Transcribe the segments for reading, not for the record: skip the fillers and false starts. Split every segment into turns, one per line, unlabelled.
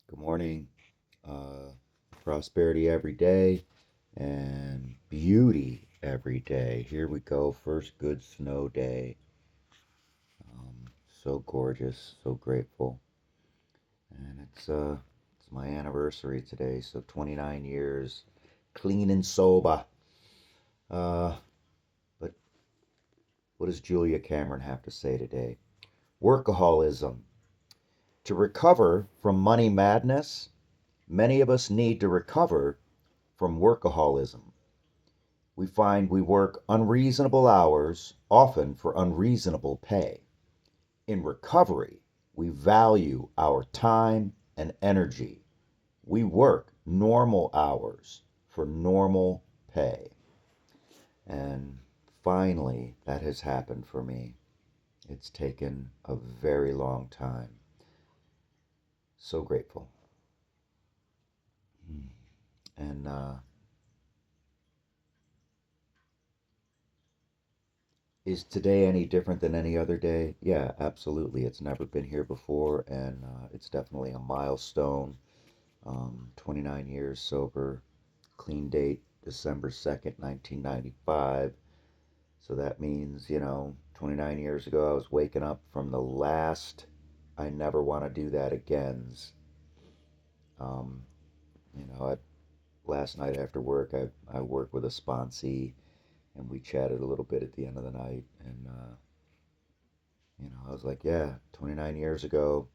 Good morning. Uh, Prosperity every day and beauty every day. Here we go. First good snow day. So gorgeous. So grateful. And it's my anniversary today. So 29 years clean and sober. Uh, but what does Julia Cameron have to say today? Workaholism. To recover from money madness, many of us need to recover from workaholism. We find we work unreasonable hours, often for unreasonable pay. In recovery, we value our time and energy. We work normal hours for normal pay. And finally, that has happened for me. It's taken a very long time. So grateful. And is today any different than any other day? Yeah, absolutely. It's never been here before, and it's definitely a milestone. 29 years sober, clean date December 2nd, 1995. So that means, 29 years ago, I was waking up from the last I never want to do that again's. Um, you know, Last night after work, I worked with a sponsee, and we chatted a little bit at the end of the night. And, I was like, yeah, 29 years ago,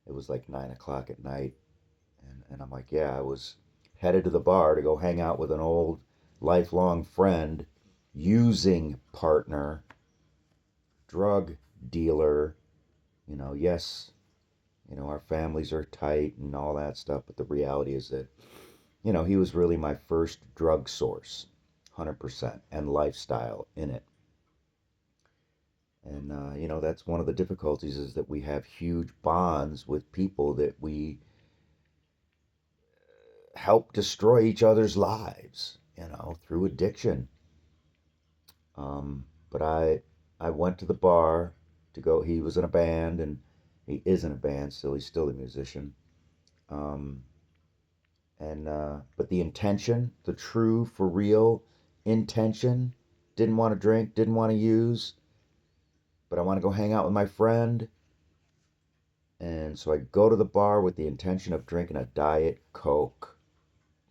it was like 9 o'clock at night. And I'm like, yeah, I was headed to the bar to go hang out with an old lifelong friend, using partner, drug dealer. Yes, our families are tight and all that stuff, but the reality is that, he was really my first drug source, 100%, and lifestyle in it. And, that's one of the difficulties is that we have huge bonds with people that we help destroy each other's lives, through addiction. But I went to the bar to go. He was in a band, and he is in a band still. He's still a musician. Um, and but the intention, the true, for real intention, didn't want to drink, didn't want to use, but I want to go hang out with my friend. And so I go to the bar with the intention of drinking a Diet Coke.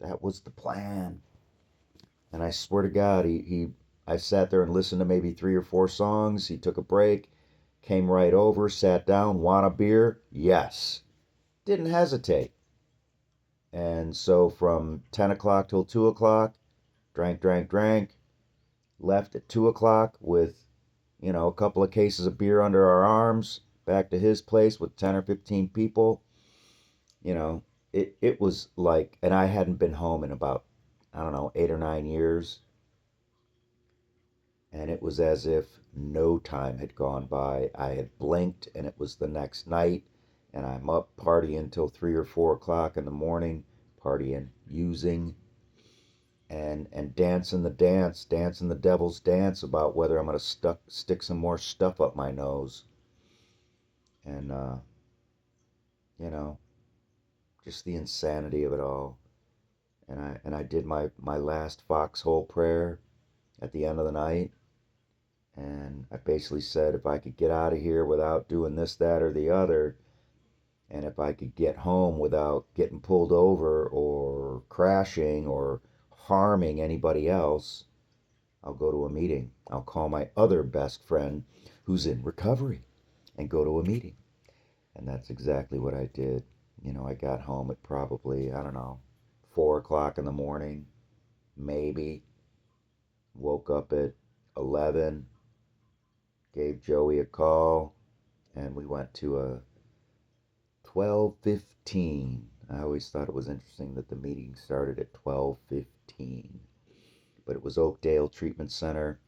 That was the plan. And I swear to God, I sat there and listened to maybe 3 or 4 songs. He took a break, came right over, sat down, want a beer? Yes. Didn't hesitate. And so from 10 o'clock till 2 o'clock, drank, drank, drank, left at 2 o'clock with, a couple of cases of beer under our arms, back to his place with 10 or 15 people. You know, it was like, and I hadn't been home in about, I don't know, 8 or 9 years. And it was as if no time had gone by. I had blinked and it was the next night, and I'm up partying till 3 or 4 o'clock in the morning, partying, using, and dancing the dance, dancing the devil's dance about whether I'm gonna stick some more stuff up my nose, and you know, just the insanity of it all. And I did my last foxhole prayer at the end of the night. And I basically said if I could get out of here without doing this, that, or the other, and if I could get home without getting pulled over or crashing or harming anybody else, I'll go to a meeting. I'll call my other best friend who's in recovery and go to a meeting. And that's exactly what I did. I got home at probably, I don't know, 4 o'clock in the morning, maybe. Woke up at 11, gave Joey a call, and we went to a 12:15. I always thought it was interesting that the meeting started at 12:15, but it was Oakdale Treatment Center.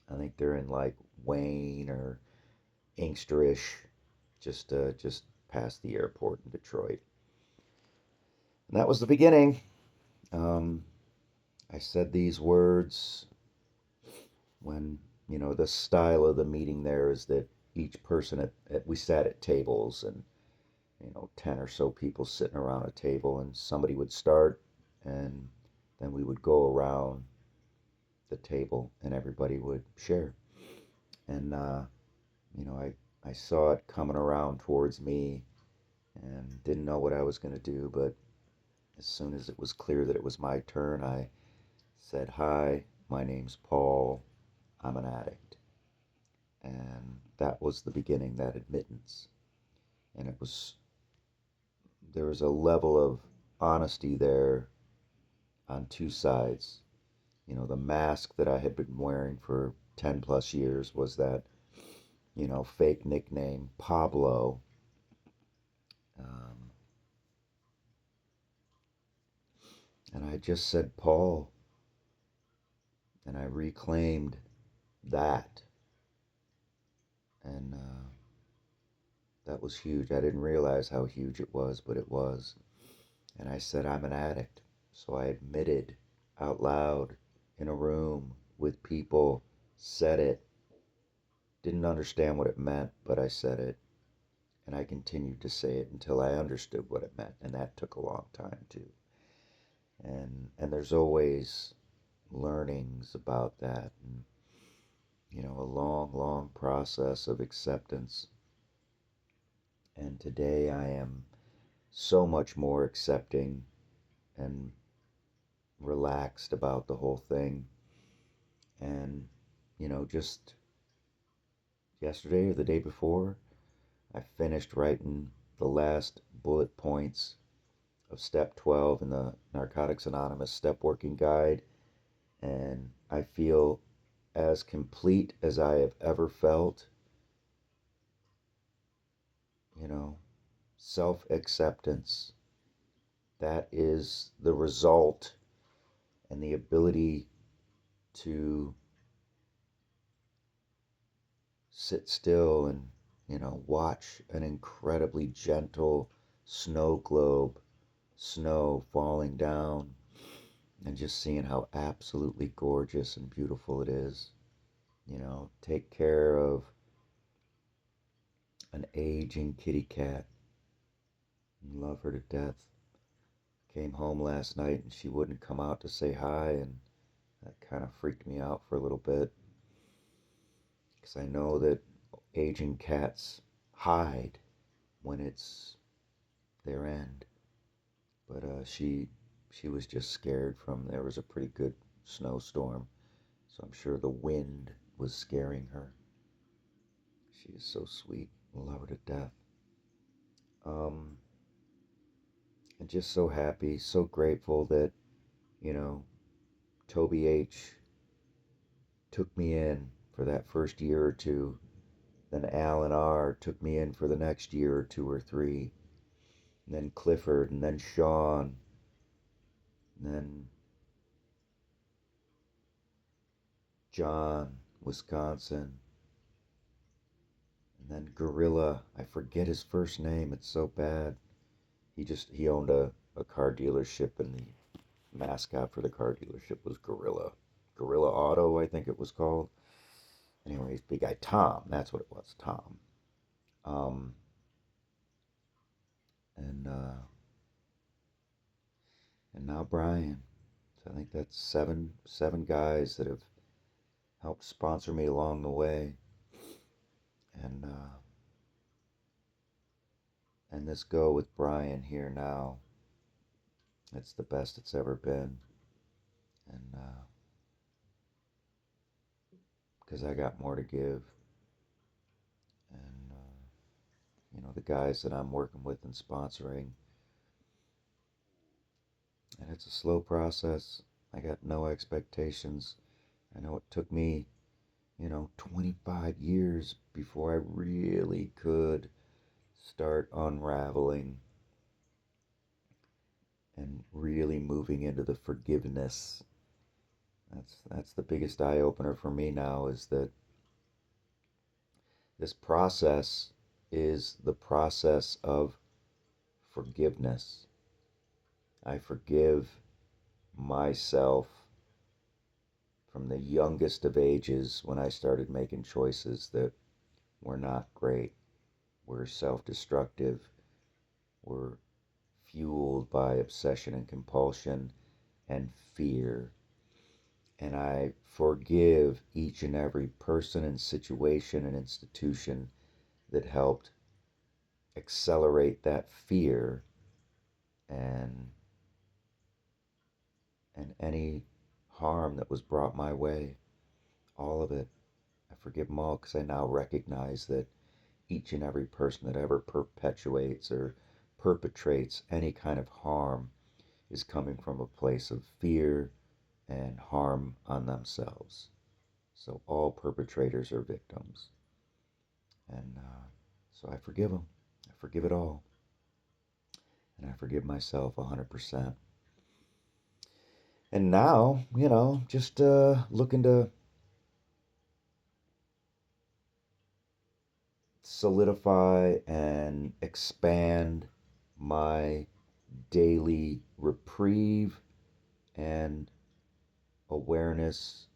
I think they're in like Wayne or Inkster-ish, just past the airport in Detroit. And that was the beginning. Um, I said these words when, the style of the meeting there is that each person we sat at tables, and 10 or so people sitting around a table, and somebody would start, and then we would go around the table and everybody would share. And, I saw it coming around towards me and didn't know what I was going to do, but as soon as it was clear that it was my turn, I said, "Hi, my name's Paul. I'm an addict." And that was the beginning, that admittance. And there was a level of honesty there on two sides. The mask that I had been wearing for 10 plus years was that, fake nickname, Pablo. Um, and I just said Paul, and I reclaimed that. And that was huge. I didn't realize how huge it was, but it was. And I said, I'm an addict. So I admitted out loud in a room with people, said it. Didn't understand what it meant, but I said it. And I continued to say it until I understood what it meant. And that took a long time too. And there's always learnings about that. And, a long, long process of acceptance. And today I am so much more accepting and relaxed about the whole thing. And, just yesterday or the day before, I finished writing the last bullet points of step 12 in the Narcotics Anonymous Step Working Guide. And I feel as complete as I have ever felt. You know, self acceptance. That is the result, and the ability to sit still and, watch an incredibly gentle snow globe, snow falling down, and just seeing how absolutely gorgeous and beautiful it is. Take care of an aging kitty cat and love her to death. Came home last night and she wouldn't come out to say hi, and that kind of freaked me out for a little bit because I know that aging cats hide when it's their end. But she was just scared from there was a pretty good snowstorm, so I'm sure the wind was scaring her. She is so sweet. Love her to death. Um, and just so happy, so grateful that you know Toby H took me in for that first year or two. Then Alan R took me in for the next year or two or three. And then Clifford, and then Sean, and then John, Wisconsin, and then Gorilla. I forget his first name. It's so bad. He owned a car dealership, and the mascot for the car dealership was Gorilla. Gorilla Auto, I think it was called. Anyways, big guy Tom. That's what it was, Tom. Um, and and now Brian. So I think that's seven guys that have helped sponsor me along the way. And this go with Brian here now. It's the best it's ever been. And because I got more to give. And, the guys that I'm working with and sponsoring. And it's a slow process. I got no expectations. I know it took me, 25 years before I really could start unraveling and really moving into the forgiveness. That's the biggest eye opener for me now, is that this process is the process of forgiveness. I forgive myself from the youngest of ages when I started making choices that were not great, were self destructive, were fueled by obsession and compulsion and fear. And I forgive each and every person and situation and institution that helped accelerate that fear and any harm that was brought my way. All of it. I forgive them all because I now recognize that each and every person that ever perpetuates or perpetrates any kind of harm is coming from a place of fear and harm on themselves. So all perpetrators are victims. And so I forgive them. I forgive it all. And I forgive myself 100%. And now, just looking to solidify and expand my daily reprieve and awareness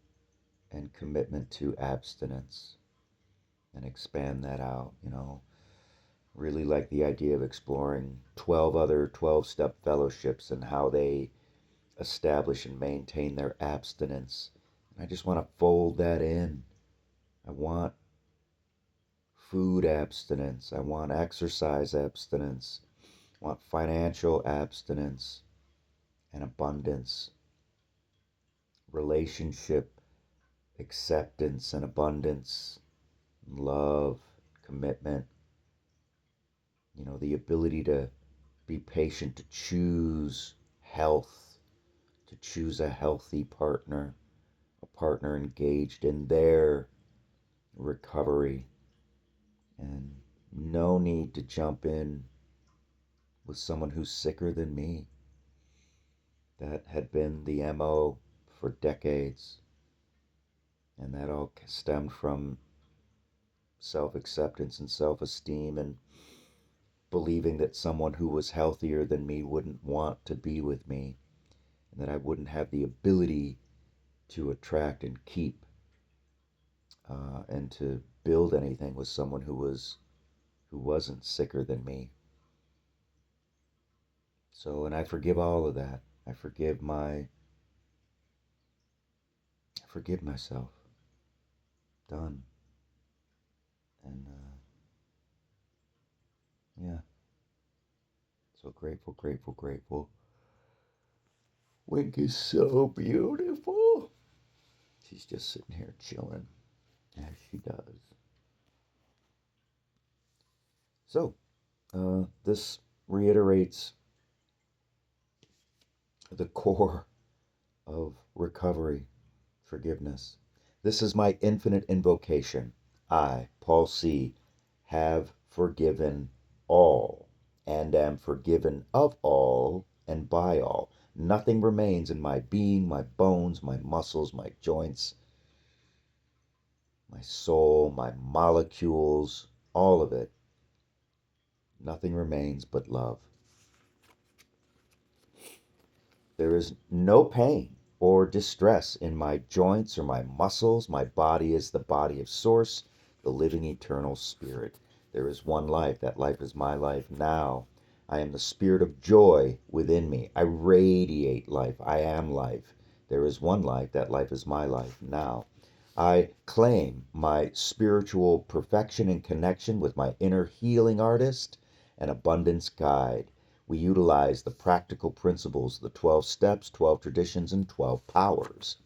and commitment to abstinence and expand that out. Really like the idea of exploring 12 other 12-step fellowships and how they establish and maintain their abstinence. And I just want to fold that in. I want food abstinence. I want exercise abstinence. I want financial abstinence and abundance, relationship acceptance and abundance, love, commitment, the ability to be patient, to choose health, to choose a healthy partner, a partner engaged in their recovery, and no need to jump in with someone who's sicker than me. That had been the MO for decades, and that all stemmed from self-acceptance and self-esteem and believing that someone who was healthier than me wouldn't want to be with me and that I wouldn't have the ability to attract and keep and to build anything with someone who wasn't sicker than me. So, and I forgive all of that. I forgive myself. Done. And yeah, so grateful, grateful, grateful. Wink is so beautiful. She's just sitting here chilling, as she does. So, this reiterates the core of recovery, forgiveness. This is my infinite invocation. I, Paul C., have forgiven all and am forgiven of all and by all. Nothing remains in my being, my bones, my muscles, my joints, my soul, my molecules, all of it. Nothing remains but love. There is no pain or distress in my joints or my muscles. My body is the body of Source, the living eternal spirit. There is one life. That life is my life now. I am the spirit of joy within me. I radiate life. I am life. There is one life. That life is my life now. I claim my spiritual perfection and connection with my inner healing artist and abundance guide. We utilize the practical principles, the 12 steps, 12 traditions, and 12 powers.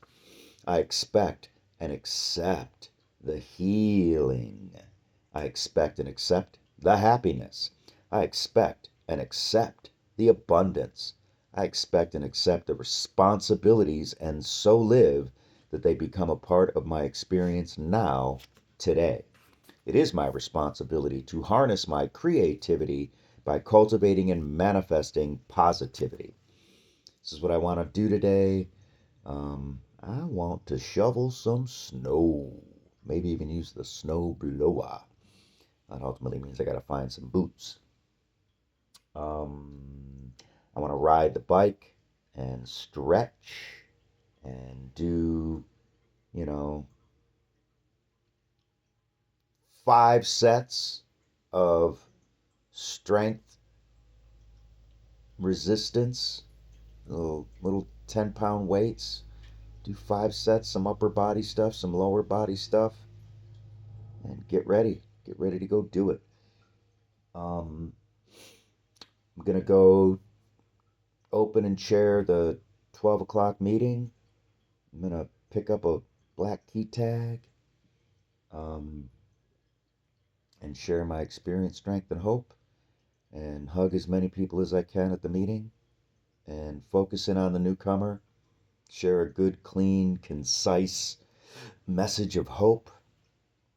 I expect and accept the healing. I expect and accept the happiness. I expect and accept the abundance. I expect and accept the responsibilities and so live that they become a part of my experience now, today. It is my responsibility to harness my creativity by cultivating and manifesting positivity. This is what I want to do today. I want to shovel some snow. Maybe even use the snow blower. That ultimately means I got to find some boots. I want to ride the bike and stretch and do, you know, 5 sets of strength resistance, little 10-pound weights. Do 5 sets, some upper body stuff, some lower body stuff, and get ready. Get ready to go do it. I'm going to go open and chair the 12 o'clock meeting. I'm going to pick up a black key tag um, and share my experience, strength, and hope, and hug as many people as I can at the meeting, and focus in on the newcomer, share a good, clean, concise message of hope,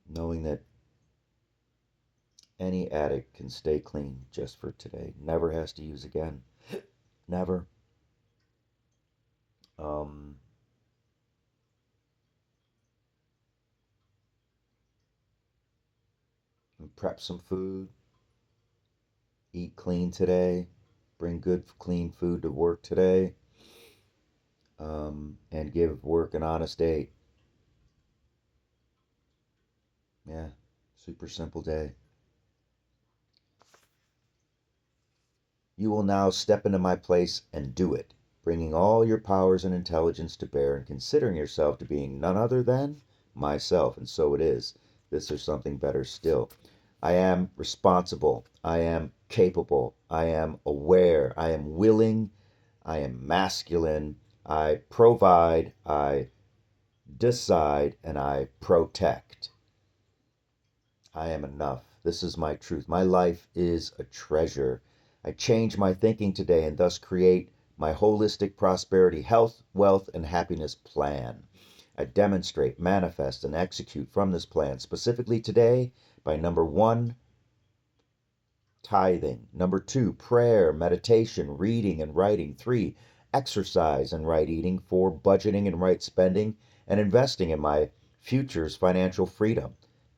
knowing that any addict can stay clean just for today. Never has to use again. Never. Um, Prep some food. Eat clean today. Bring good, clean food to work today. And give work an honest date. Yeah. Super simple day. You will now step into my place and do it, bringing all your powers and intelligence to bear and considering yourself to being none other than myself. And so it is. This or something better still. I am responsible. I am capable. I am aware. I am willing. I am masculine. I provide. I decide. And I protect. I am enough. This is my truth. My life is a treasure. I change my thinking today and thus create my holistic prosperity, health, wealth, and happiness plan. I demonstrate, manifest, and execute from this plan, specifically today by number 1, tithing. Number 2, prayer, meditation, reading, and writing. 3, exercise and right eating. 4, budgeting and right spending, and investing in my future's financial freedom.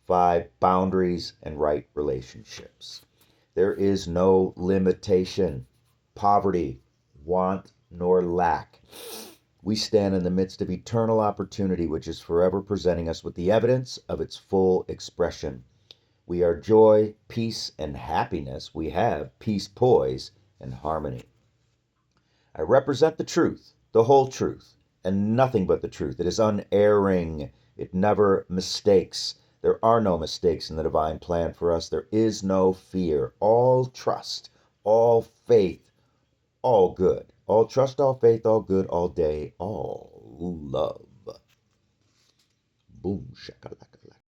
5, boundaries and right relationships. There is no limitation, poverty, want, nor lack. We stand in the midst of eternal opportunity, which is forever presenting us with the evidence of its full expression. We are joy, peace, and happiness. We have peace, poise, and harmony. I represent the truth, the whole truth, and nothing but the truth. It is unerring. It never mistakes. There are no mistakes in the divine plan for us. There is no fear. All trust, all faith, all good. All trust, all faith, all good, all day, all love. Boom shakalaka.